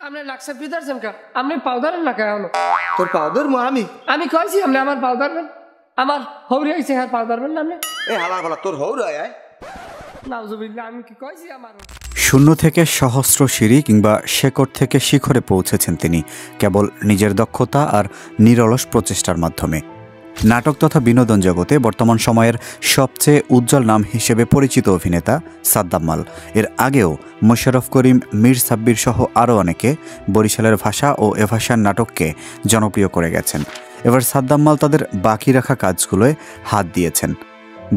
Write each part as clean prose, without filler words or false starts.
আপনি লাগছে পিদার চমকা আপনি পাউডারের না কেন তোর পাউডার মো আমি কইছি আপনি আমার পাউডারবেন আমার হৌরি আইছে হ্যাঁ পাউডারবেন না আপনি এ হালা হালা তোর হৌরি আয় নাউজুবিল্লাহ আমি কি কইছি আমার শূন্য থেকে সহস্র সিঁড়ি কিংবা শেকড় থেকে শিখরে পৌঁছেছেন তিনি কেবল নিজের দক্ষতা আর নিরলস প্রচেষ্টার মাধ্যমে। নাটক তথা বিনোদন জগতে বর্তমান সময়ের সবচেয়ে উজ্জ্বল নাম হিসেবে পরিচিত অভিনেতা সাদ্দাম মাল। এর আগেও মোশাররফ করিম, মীর সাব্বির সহ আরও অনেকে বরিশালের ভাষা ও এ ভাষার নাটককে জনপ্রিয় করে গেছেন। এবার সাদ্দাম মাল তাদের বাকি রাখা কাজগুলোয় হাত দিয়েছেন।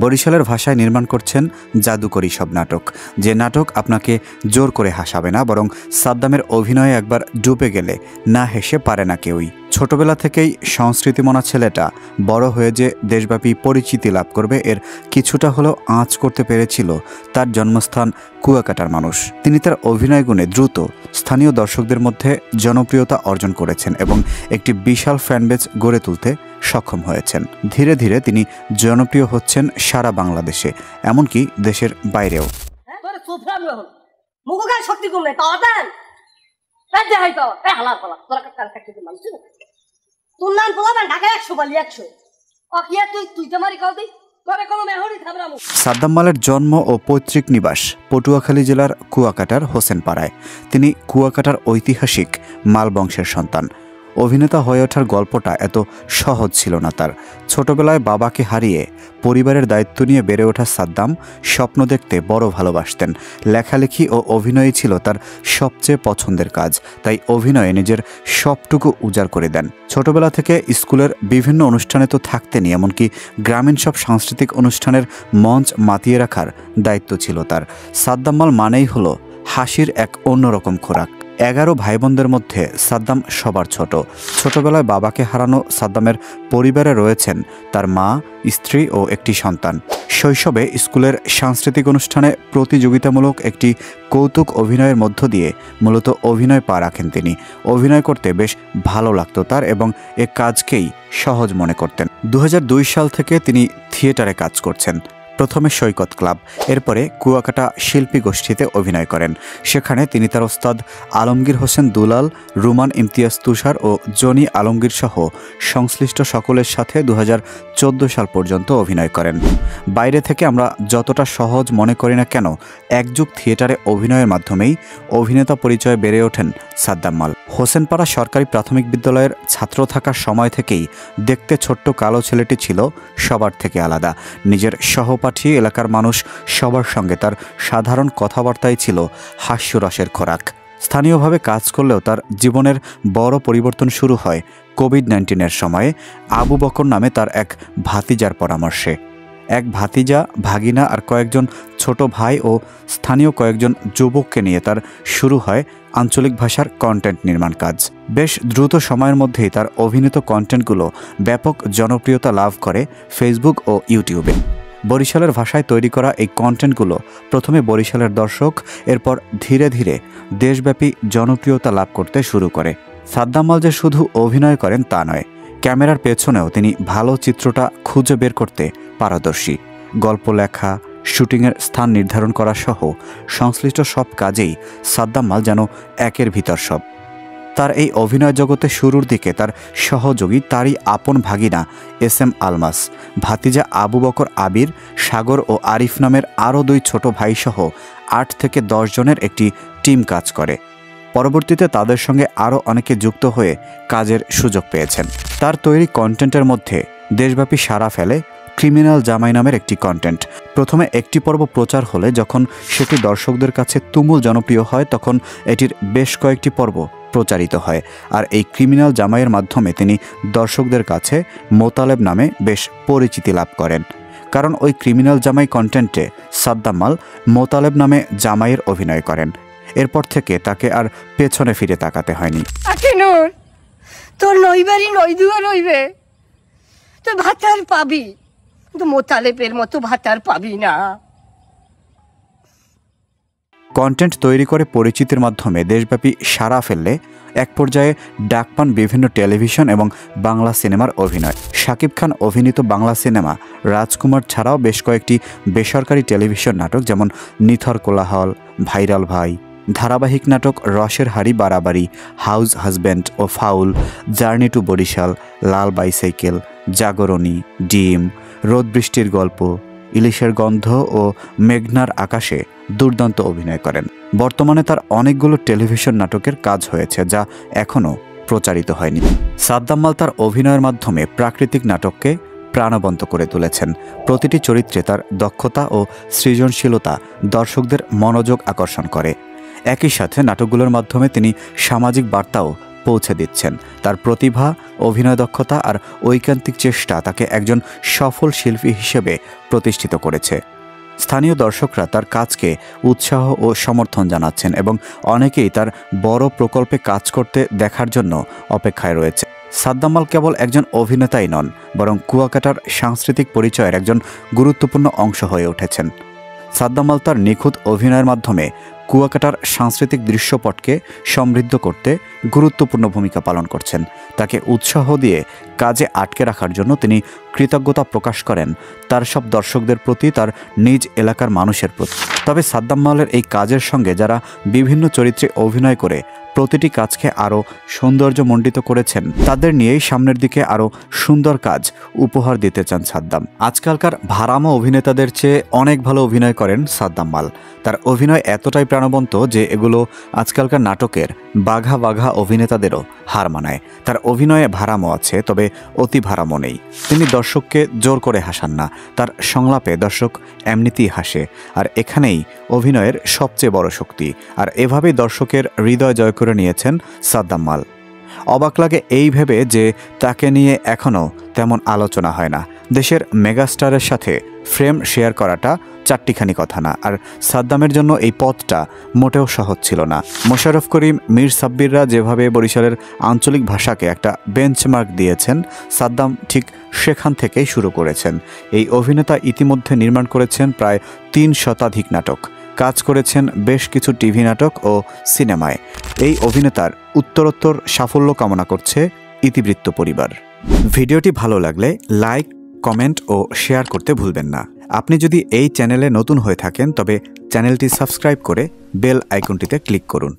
বরিশালের ভাষায় নির্মাণ করছেন জাদুকরী সব নাটক, যে নাটক আপনাকে জোর করে হাসাবে না, বরং সাদ্দামের অভিনয়ে একবার ডুবে গেলে না হেসে পারে না কেউই। ছোটবেলা থেকেই সংস্কৃতিমনা ছেলেটা বড় হয়ে যে দেশব্যাপী পরিচিতি লাভ করবে এর কিছুটা হলেও আঁচ করতে পেরেছিল তার জন্মস্থান কুয়াকাটার মানুষ। তিনি তার অভিনয় গুণে দ্রুত স্থানীয় দর্শকদের মধ্যে জনপ্রিয়তা অর্জন করেছেন এবং একটি বিশাল ফ্যানবেজ গড়ে তুলতে সক্ষম হয়েছেন। ধীরে ধীরে তিনি জনপ্রিয় হচ্ছেন সারা বাংলাদেশে, এমনকি দেশের বাইরেও। সাদ্দাম মালের জন্ম ও পৈতৃক নিবাস পটুয়াখালী জেলার কুয়াকাটার হোসেনপাড়ায়। তিনি কুয়াকাটার ঐতিহাসিক মাল বংশের সন্তান। অভিনেতা হয়ে ওঠার গল্পটা এত সহজ ছিল না তার। ছোটবেলায় বাবাকে হারিয়ে পরিবারের দায়িত্ব নিয়ে বেড়ে ওঠা সাদ্দাম স্বপ্ন দেখতে বড় ভালোবাসতেন। লেখালেখি ও অভিনয় ছিল তার সবচেয়ে পছন্দের কাজ, তাই অভিনয়ে নিজের সবটুকু উজাড় করে দেন। ছোটবেলা থেকে স্কুলের বিভিন্ন অনুষ্ঠানে তো থাকতেনই, এমনকি গ্রামীণ সব সাংস্কৃতিক অনুষ্ঠানের মঞ্চ মাতিয়ে রাখার দায়িত্ব ছিল তার। সাদ্দাম মাল মানেই হলো হাসির এক অন্যরকম খোরাক। 11 ভাই বোনদের মধ্যে সাদ্দাম সবার ছোট। ছোটবেলায় বাবাকে হারানো সাদ্দামের পরিবারে রয়েছেন তার মা, স্ত্রী ও একটি সন্তান। শৈশবে স্কুলের সাংস্কৃতিক অনুষ্ঠানে প্রতিযোগিতামূলক একটি কৌতুক অভিনয়ের মধ্য দিয়ে মূলত অভিনয় পা রাখেন তিনি। অভিনয় করতে বেশ ভালো লাগতো তার এবং এ কাজকেই সহজ মনে করতেন। 2002 সাল থেকে তিনি থিয়েটারে কাজ করছেন। প্রথমে সৈকত ক্লাব, এরপরে কুয়াকাটা শিল্পী গোষ্ঠীতে অভিনয় করেন। সেখানে তিনি তার ওস্তাদ আলমগীর হোসেন দুলাল, রুমান ইমতিয়াজ তুষার ও জনি আলমগীর সহ সংশ্লিষ্ট সকলের সাথে 2014 সাল পর্যন্ত অভিনয় করেন। বাইরে থেকে আমরা যতটা সহজ মনে করি না কেন, একযুগ থিয়েটারে অভিনয়ের মাধ্যমেই অভিনেতা পরিচয়ে বেড়ে ওঠেন সাদ্দাম মাল। হোসেনপাড়া সরকারি প্রাথমিক বিদ্যালয়ের ছাত্র থাকার সময় থেকেই দেখতে ছোট্ট কালো ছেলেটি ছিল সবার থেকে আলাদা। নিজের সহপাঠী, এলাকার মানুষ সবার সঙ্গে তার সাধারণ কথাবার্তাই ছিল হাস্যরসের খোরাক। স্থানীয়ভাবে কাজ করলেও তার জীবনের বড় পরিবর্তন শুরু হয় কোভিড-19-এর সময়ে আবু বকর নামে তার এক ভাতিজার পরামর্শে। এক ভাতিজা, ভাগিনা আর কয়েকজন ছোট ভাই ও স্থানীয় কয়েকজন যুবককে নিয়ে তার শুরু হয় আঞ্চলিক ভাষার কন্টেন্ট নির্মাণ কাজ। বেশ দ্রুত সময়ের মধ্যেই তার অভিনীত কন্টেন্টগুলো ব্যাপক জনপ্রিয়তা লাভ করে ফেসবুক ও ইউটিউবে। বরিশালের ভাষায় তৈরি করা এই কন্টেন্টগুলো প্রথমে বরিশালের দর্শক, এরপর ধীরে ধীরে দেশব্যাপী জনপ্রিয়তা লাভ করতে শুরু করে। সাদ্দাম মাল যে শুধু অভিনয় করেন তা নয়, ক্যামেরার পেছনেও তিনি ভালো চিত্রটা খুঁজে বের করতে পারদর্শী। গল্প লেখা, শুটিংয়ের স্থান নির্ধারণ করা সহ সংশ্লিষ্ট সব কাজেই সাদ্দাম মাল যেন একের ভিতর সব। তার এই অভিনয় জগতে শুরুর দিকে তার সহযোগী, তারই আপন ভাগিনা SM আলমাস, ভাতিজা আবু বকর আবির, সাগর ও আরিফ নামের আরও 2 ছোট ভাইসহ 8 থেকে 10 জনের একটি টিম কাজ করে। পরবর্তীতে তাদের সঙ্গে আরও অনেকে যুক্ত হয়ে কাজের সুযোগ পেয়েছেন। তার তৈরি কন্টেন্টের মধ্যে দেশব্যাপী সাড়া ফেলে ক্রিমিনাল জামাই নামের একটি কন্টেন্ট। প্রথমে একটি পর্ব প্রচার হলে যখন সেটি দর্শকদের কাছে তুমুল জনপ্রিয় হয়, তখন এটির বেশ কয়েকটি পর্ব প্রচারিত হয়। আর এই ক্রিমিনাল জামাইয়ের মাধ্যমে তিনি দর্শকদের কাছে মোতালেব নামে বেশ পরিচিতি লাভ করেন। কারণ ওই ক্রিমিনাল জামাই কন্টেন্টে সাদ্দাম মাল মোতালেব নামে জামাইয়ের অভিনয় করেন। এরপর থেকে তাকে আর পেছনে ফিরে তাকাতে হয়নি। তোর নইবারই নই দুয়া রইবে, তো ভাতার পাবি, কিন্তু মোতালেবের মতো ভাতার পাবি না। কন্টেন্ট তৈরি করে পরিচিতির মাধ্যমে দেশব্যাপী সাড়া ফেললে এক পর্যায়ে ডাক পান বিভিন্ন টেলিভিশন এবং বাংলা সিনেমার অভিনয়। শাকিব খান অভিনীত বাংলা সিনেমা রাজকুমার ছাড়াও বেশ কয়েকটি বেসরকারি টেলিভিশন নাটক যেমন নিথর কোলাহল, ভাইরাল ভাই, ধারাবাহিক নাটক রসের হাড়ি বাড়াবাড়ি, হাউস হাজব্যান্ড ও ফাউল, জার্নি টু বরিশাল, লাল বাইসাইকেল, জাগরণী, ডিম, রোদ বৃষ্টির গল্প, ইলিশের গন্ধ ও মেঘনার আকাশে দুর্দান্ত অভিনয় করেন। বর্তমানে তার অনেকগুলো টেলিভিশন নাটকের কাজ হয়েছে যা এখনও প্রচারিত হয়নি। সাদ্দাম মাল তার অভিনয়ের মাধ্যমে প্রাকৃতিক নাটককে প্রাণবন্ত করে তুলেছেন। প্রতিটি চরিত্রে তার দক্ষতা ও সৃজনশীলতা দর্শকদের মনোযোগ আকর্ষণ করে। একই সাথে নাটকগুলোর মাধ্যমে তিনি সামাজিক বার্তাও পৌঁছে দিচ্ছেন। তার প্রতিভা, অভিনয় দক্ষতা আর ঐকান্তিক চেষ্টা তাকে একজন সফল শিল্পী হিসেবে প্রতিষ্ঠিত করেছে। স্থানীয় দর্শকরা তার কাজকে উৎসাহ ও সমর্থন জানাচ্ছেন এবং অনেকেই তার বড় প্রকল্পে কাজ করতে দেখার জন্য অপেক্ষায় রয়েছে। সাদ্দাম মাল কেবল একজন অভিনেতাই নন, বরং কুয়াকাটার সাংস্কৃতিক পরিচয়ের একজন গুরুত্বপূর্ণ অংশ হয়ে উঠেছেন। সাদ্দাম মাল তার নিখুঁত অভিনয়ের মাধ্যমে কুয়াকাটার সাংস্কৃতিক দৃশ্যপটকে সমৃদ্ধ করতে গুরুত্বপূর্ণ ভূমিকা পালন করছেন। তাকে উৎসাহ দিয়ে কাজে আটকে রাখার জন্য তিনি কৃতজ্ঞতা প্রকাশ করেন তার সব দর্শকদের প্রতি, তার নিজ এলাকার মানুষের প্রতি। তবে সাদ্দাম মালের এই কাজের সঙ্গে যারা বিভিন্ন চরিত্রে অভিনয় করে প্রতিটি কাজকে আরও সৌন্দর্যমণ্ডিত করেছেন, তাদের নিয়েই সামনের দিকে আরও সুন্দর কাজ উপহার দিতে চান সাদ্দাম। আজকালকার ভাড়ামো অভিনেতাদের চেয়ে অনেক ভালো অভিনয় করেন সাদ্দাম মাল। তার অভিনয় এতটাই প্রাণবন্ত যে এগুলো আজকালকার নাটকের বাঘা বাঘা অভিনেতাদেরও হার মানায়। তার অভিনয়ে ভাড়ামো আছে, তবে অতি ভাড়ামো নেই। তিনি দর্শককে জোর করে হাসান না, তার সংলাপে দর্শক এমনিতেই হাসে। আর এখানেই অভিনয়ের সবচেয়ে বড় শক্তি। আর এভাবেই দর্শকের হৃদয় জয় করে নিয়েছেন সাদ্দাম মাল। অবাক লাগে এই ভেবে যে তাকে নিয়ে এখনও তেমন আলোচনা হয় না। দেশের মেগাস্টারের সাথে ফ্রেম শেয়ার করাটা চারটিখানি কথা না, আর সাদ্দামের জন্য এই পথটা মোটেও সহজ ছিল না। মোশাররফ করিম, মীর সাব্বিররা যেভাবে বরিশালের আঞ্চলিক ভাষাকে একটা বেঞ্চমার্ক দিয়েছেন, সাদ্দাম ঠিক সেখান থেকেই শুরু করেছেন। এই অভিনেতা ইতিমধ্যে নির্মাণ করেছেন প্রায় ৩ শতাধিক নাটক, কাজ করেছেন বেশ কিছু টিভি নাটক ও সিনেমায়। এই অভিনেতার উত্তরোত্তর সাফল্য কামনা করছে ইতিবৃত্ত পরিবার। ভিডিওটি ভালো লাগলে লাইক, কমেন্ট ও শেয়ার করতে ভুলবেন না। আপনি যদি এই চ্যানেলে নতুন হয়ে থাকেন তবে চ্যানেলটি সাবস্ক্রাইব করে বেল আইকনটিতে ক্লিক করুন।